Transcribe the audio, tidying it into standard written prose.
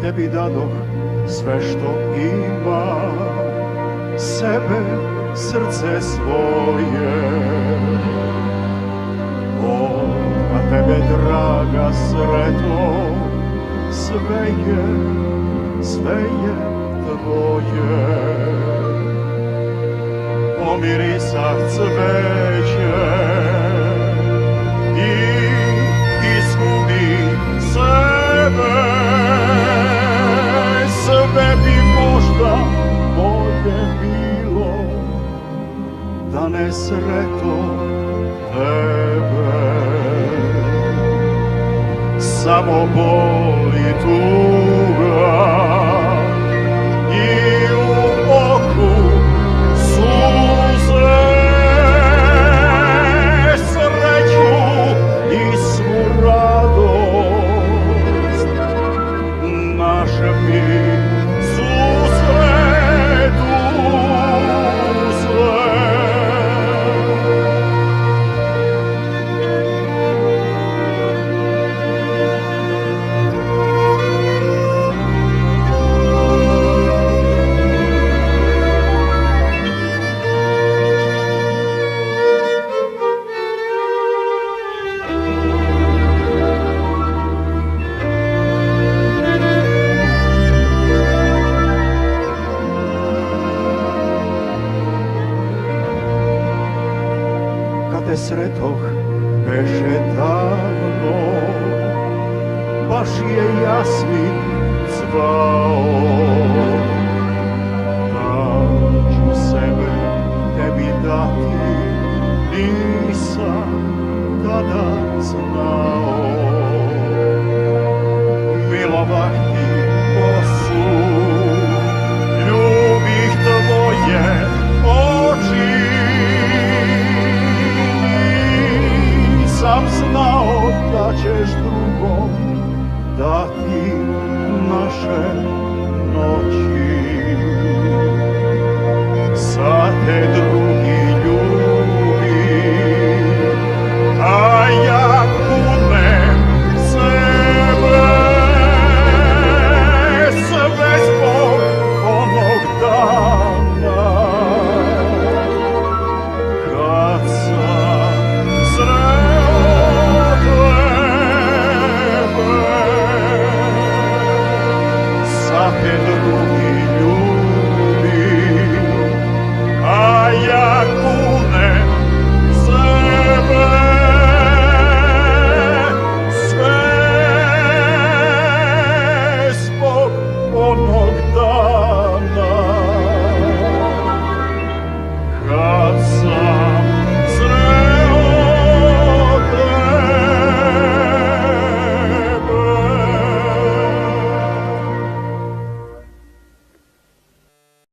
tebi dadoh sve što imam, sebe, srce svoje. Od tebe, draga, sreto, sve je tvoje. Pomirisah cveće i izgubi sebe. Sve bi možda bolje bilo da ne sreto tebe. Samo bol i tuga i u oku suze, sreću i svu radost naše mi susret uzle. Te sretoh beše davno, baš je jasmin cvao. Da ću sebe tebi dati, nisam tada znao. Milovah ti kosu, ljubih tvoje oči, sam znao da ćeš drugi